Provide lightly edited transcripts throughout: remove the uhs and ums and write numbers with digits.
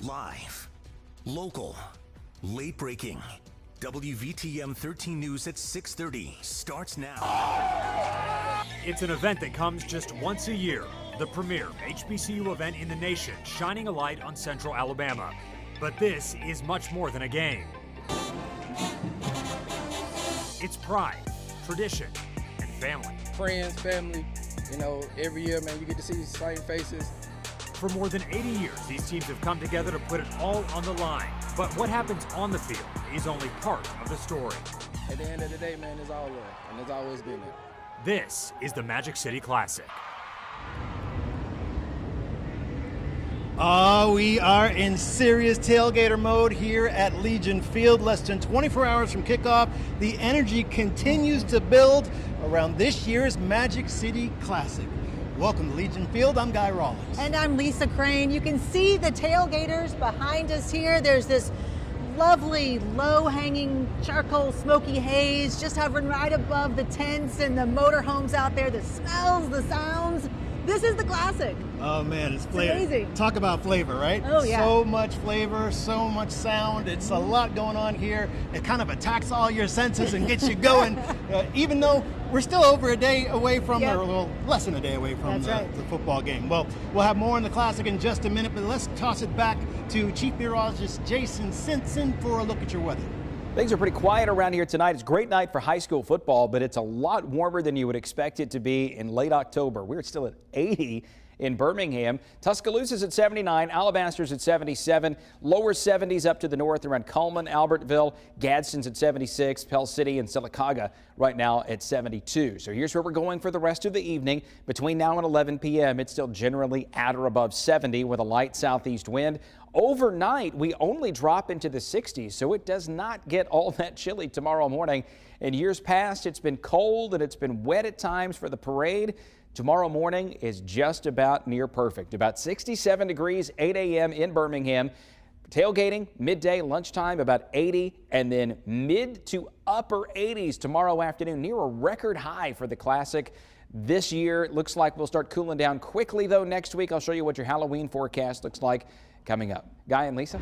Live, local, late breaking. WVTM 13 News at 6:30 starts now. It's an event that comes just once a year, the premier HBCU event in the nation, shining a light on Central Alabama. But this is much more than a game. It's pride, tradition, and family. Friends, family, every year, man, you get to see these same faces. For more than 80 years, these teams have come together to put it all on the line. But what happens on the field is only part of the story. At the end of the day, man, it's all love, and it's always been there. This is the Magic City Classic. We are in serious tailgater mode here at Legion Field. Less than 24 hours from kickoff, the energy continues to build around this year's Magic City Classic. Welcome to Legion Field. I'm Guy Rawlings. And I'm Lisa Crane. You can see the tailgaters behind us here. There's this lovely low-hanging charcoal smoky haze just hovering right above the tents and the motorhomes out there. The smells, the sounds. This is the Classic. Oh man, it's flavor. Amazing. Talk about flavor, right? Oh yeah. So much flavor, so much sound. It's a lot going on here. It kind of attacks all your senses and gets you going. Even though we're still over a day away from, or well, less than a day away from the football game. Well, we'll have more on the Classic in just a minute, but let's toss it back to Chief Meteorologist Jason Simpson for a look at your weather. Things are pretty quiet around here tonight. It's a great night for high school football, but it's a lot warmer than you would expect it to be in late October. We're still at 80 in Birmingham. Tuscaloosa's at 79, Alabaster's at 77, lower 70s up to the north around Cullman, Albertville, Gadsden's at 76, Pell City and Sylacauga right now at 72. So here's where we're going for the rest of the evening. Between now and 11 p.m., it's still generally at or above 70 with a light southeast wind. Overnight, we only drop into the 60s, so it does not get all that chilly tomorrow morning. In years past, it's been cold and it's been wet at times for the parade. Tomorrow morning is just about near perfect. About 67 degrees, 8 a.m. in Birmingham. Tailgating, midday, lunchtime, about 80, and then mid to upper 80s tomorrow afternoon, near a record high for the Classic. This year, it looks like we'll start cooling down quickly, though. Next week, I'll show you what your Halloween forecast looks like coming up. Guy and Lisa?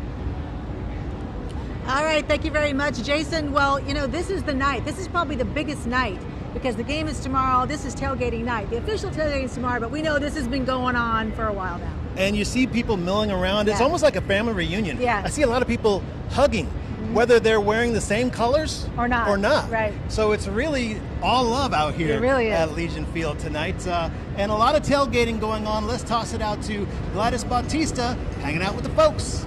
All right, thank you very much, Jason. Well, this is the night. This is probably the biggest night because the game is tomorrow. This is tailgating night. The official tailgating is tomorrow, but we know this has been going on for a while now. And you see people milling around. It's almost like a family reunion. Yeah. I see a lot of people hugging, whether they're wearing the same colors or not. Right. So it's really all love out here at Legion Field tonight. And a lot of tailgating going on. Let's toss it out to Gladys Bautista hanging out with the folks.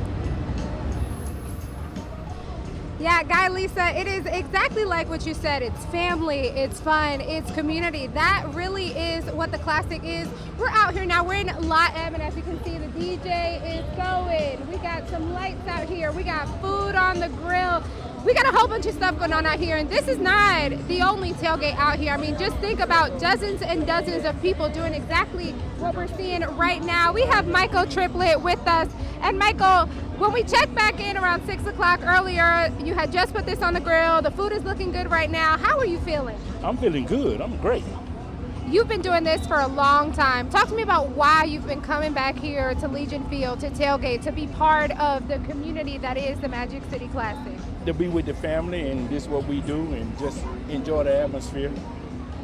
Yeah, Guy, Lisa, it is exactly like what you said. It's family, it's fun, it's community. That really is what the Classic is. We're out here now. We're in Lot M, and as you can see, the DJ is going. We got some lights out here. We got food on the grill. We got a whole bunch of stuff going on out here, and this is not the only tailgate out here. I mean, just think about dozens and dozens of people doing exactly what we're seeing right now. We have Michael Triplett with us. And Michael, when we checked back in around 6 o'clock earlier, you had just put this on the grill. The food is looking good right now. How are you feeling? I'm feeling good. I'm great. You've been doing this for a long time. Talk to me about why you've been coming back here to Legion Field to tailgate, to be part of the community that is the Magic City Classic. To be with the family, and this is what we do, and just enjoy the atmosphere.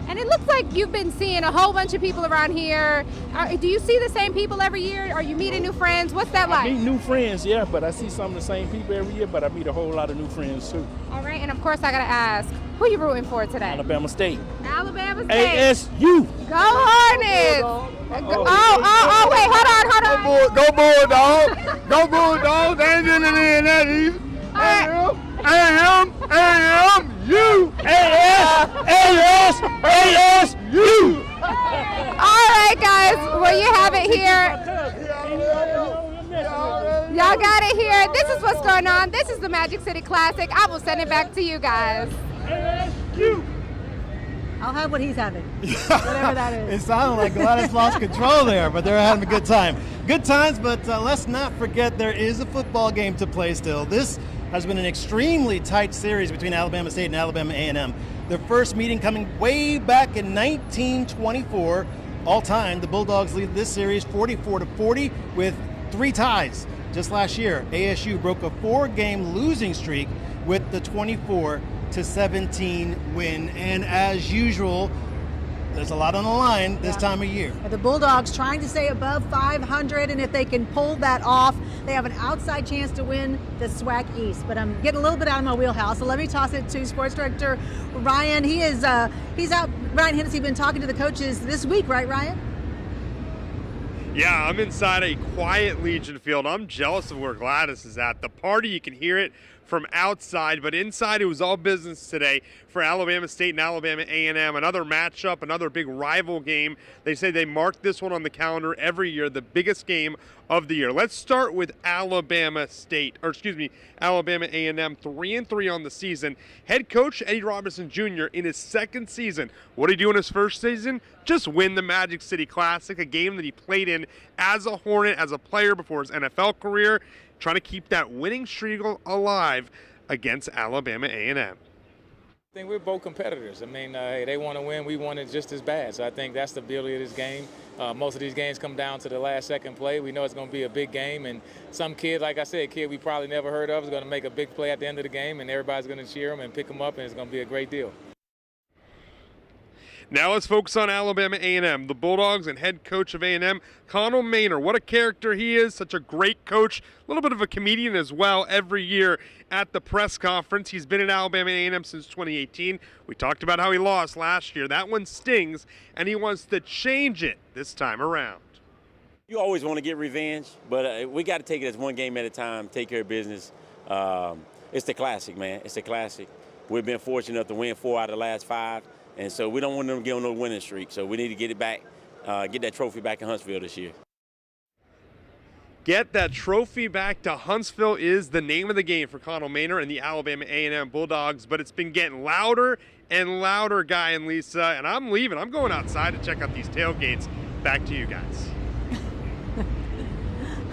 And it looks like you've been seeing a whole bunch of people around here. Do you see the same people every year? Are you meeting new friends? What's that like? I meet new friends, yeah, but I see some of the same people every year, but I meet a whole lot of new friends too. All right, and of course I gotta ask, who are you rooting for today? Alabama State. Alabama State. ASU. Go Hornets. Wait, hold on. Go Bulldogs. Go Bulldogs. They ain't getting in that easy. ASU. All right, guys. Well, you have it here. Y'all got it here. This is what's going on. This is the Magic City Classic. I will send it back to you guys. I'll have what he's having, whatever that is. It sounded like Gladys lost control there, but they're having a good time. Good times, but let's not forget there is a football game to play still. This has been an extremely tight series between Alabama State and Alabama A&M. Their first meeting coming way back in 1924. All time, the Bulldogs lead this series 44-40 with 3 ties. just last year, ASU broke a 4-game losing streak with the 24-17 win. And as usual, there's a lot on the line this time of year. The Bulldogs trying to stay above 500, and if they can pull that off, they have an outside chance to win the SWAC East. But I'm getting a little bit out of my wheelhouse, so let me toss it to Sports Director Ryan. He's out. Ryan Hennessy been talking to the coaches this week, right, Ryan? Yeah, I'm inside a quiet Legion field. I'm jealous of where Gladys is at. The party, you can hear it from outside, but inside it was all business today for Alabama State and Alabama A&M. Another matchup, another big rival game. They say they mark this one on the calendar every year, the biggest game of the year. Let's start with Alabama A&M 3-3 on the season. Head coach Eddie Robinson Jr. in his second season. What did he do in his first season? Just win the Magic City Classic, a game that he played in as a Hornet, as a player before his NFL career, trying to keep that winning streak alive against Alabama A&M. I think we're both competitors. I mean, they want to win, we want it just as bad. So I think that's the beauty of this game. Most of these games come down to the last second play. We know it's going to be a big game, and some kid, like I said, a kid we probably never heard of is going to make a big play at the end of the game, and everybody's going to cheer him and pick him up, and it's going to be a great deal. Now let's focus on Alabama A&M. The Bulldogs and head coach of A&M, Connell Maynor. What a character he is, such a great coach, a little bit of a comedian as well every year at the press conference. He's been at Alabama A&M since 2018. We talked about how he lost last year. That one stings, and he wants to change it this time around. You always want to get revenge, but we got to take it as one game at a time, take care of business. It's the classic, man. It's a classic. We've been fortunate enough to win 4 out of the last 5. And so we don't want them to get on no winning streak. So we need to get it back, get that trophy back in Huntsville this year. Get that trophy back to Huntsville is the name of the game for Connell Maynor and the Alabama A&M Bulldogs. But it's been getting louder and louder, Guy and Lisa. And I'm leaving. I'm going outside to check out these tailgates. Back to you guys.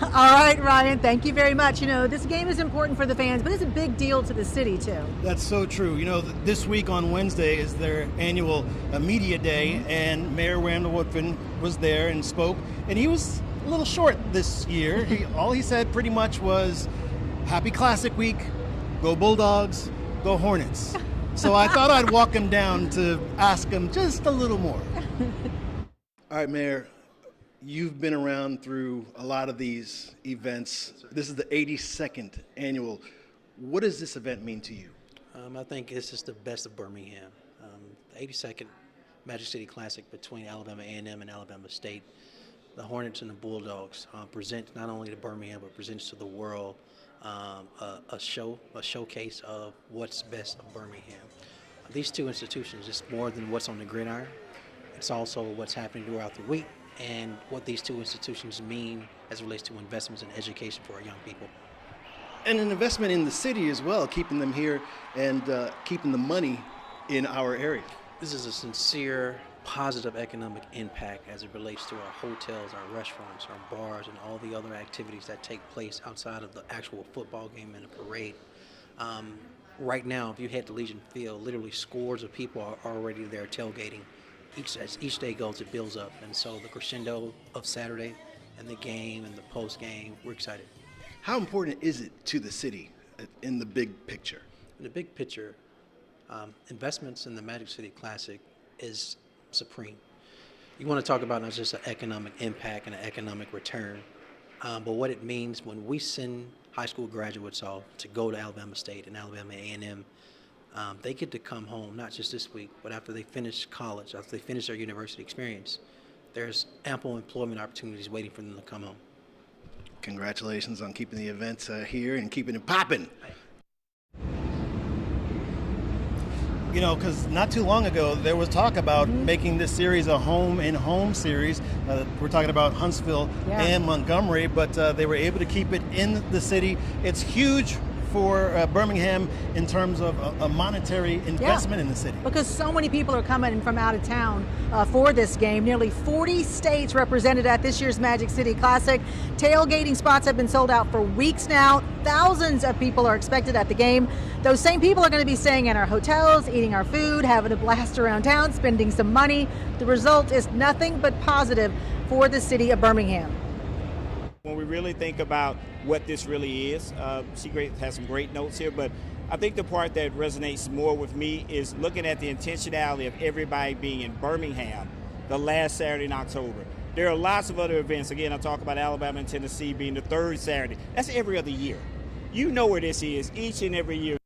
All right, Ryan, thank you very much. You know, this game is important for the fans, but it's a big deal to the city, too. That's so true. You know, this week on Wednesday is their annual media day, and Mayor Randall Woodfin was there and spoke, and he was a little short this year. All he said pretty much was, happy Classic Week, go Bulldogs, go Hornets. So I thought I'd walk him down to ask him just a little more. All right, Mayor. You've been around through a lot of these events. This is the 82nd annual. What does this event mean to you? I think it's just the best of Birmingham. The 82nd Magic City Classic between Alabama A&M and Alabama State. The Hornets and the Bulldogs present not only to Birmingham, but presents to the world a showcase of what's best of Birmingham. These two institutions, it's more than what's on the gridiron. It's also what's happening throughout the week, and what these two institutions mean as it relates to investments in education for our young people. And an investment in the city as well, keeping them here and keeping the money in our area. This is a sincere, positive economic impact as it relates to our hotels, our restaurants, our bars, and all the other activities that take place outside of the actual football game and a parade. Right now, if you head to Legion Field, literally scores of people are already there tailgating. As each day goes, it builds up, and so the crescendo of Saturday and the game and the post-game, we're excited. How important is it to the city in the big picture? In the big picture, investments in the Magic City Classic is supreme. You want to talk about not just an economic impact and an economic return, but what it means when we send high school graduates off to go to Alabama State and Alabama A&M. They get to come home, not just this week, but after they finish college, after they finish their university experience. There's ample employment opportunities waiting for them to come home. Congratulations on keeping the events here and keeping it popping. You know, because not too long ago, there was talk about making this series a home-and-home series. We're talking about Huntsville and Montgomery, but they were able to keep it in the city. It's huge for Birmingham in terms of a monetary investment in the city. Because so many people are coming from out of town for this game. Nearly 40 states represented at this year's Magic City Classic. Tailgating spots have been sold out for weeks now. Thousands of people are expected at the game. Those same people are going to be staying in our hotels, eating our food, having a blast around town, spending some money. The result is nothing but positive for the city of Birmingham. Well, when we really think about what this really is. She has some great notes here, but I think the part that resonates more with me is looking at the intentionality of everybody being in Birmingham the last Saturday in October. There are lots of other events. Again, I talk about Alabama and Tennessee being the third Saturday. That's every other year. You know where this is each and every year.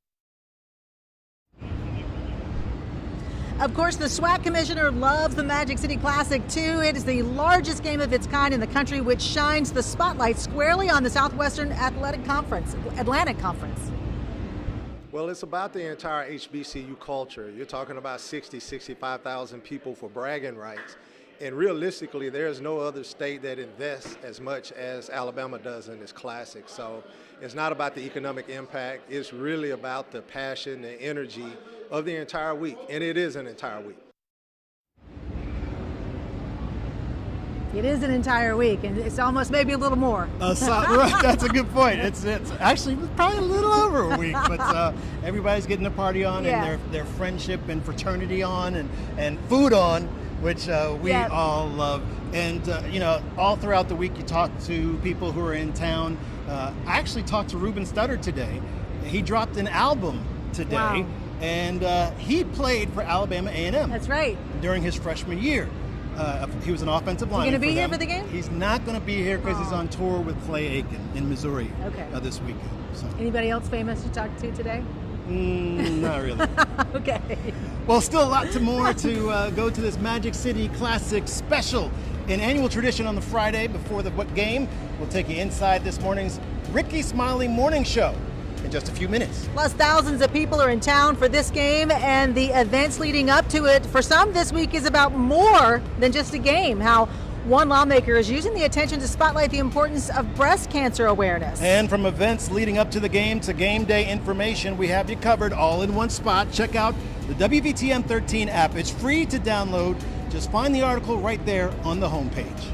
Of course, the SWAC commissioner loves the Magic City Classic, too. It is the largest game of its kind in the country, which shines the spotlight squarely on the Southwestern Atlantic Conference. Well, it's about the entire HBCU culture. You're talking about 60, 65,000 people for bragging rights. And realistically, there's no other state that invests as much as Alabama does in this classic. So it's not about the economic impact. It's really about the passion, the energy of the entire week. And it is an entire week. It is an entire week, and it's almost maybe a little more. Right, that's a good point. It's actually probably a little over a week, but everybody's getting the party on and their friendship and fraternity on and food on, which we all love. And, all throughout the week you talk to people who are in town. I actually talked to Ruben Studdard today. He dropped an album today. Wow. And he played for Alabama A&M. That's right. During his freshman year. He was an offensive lineman. Is he going to be here them. for the game? He's not going to be here because he's on tour with Clay Aiken in Missouri this weekend. So. Anybody else famous you talked to today? Not really. Okay. Well, still a lot more to go to this Magic City Classic special. An annual tradition on the Friday before the game. We'll take you inside this morning's Ricky Smiley Morning Show in just a few minutes. Plus, thousands of people are in town for this game, and the events leading up to it. For some, this week is about more than just a game. How one lawmaker is using the attention to spotlight the importance of breast cancer awareness. And from events leading up to the game to game day information, we have you covered all in one spot. Check out the WVTM 13 app. It's free to download. Just find the article right there on the homepage.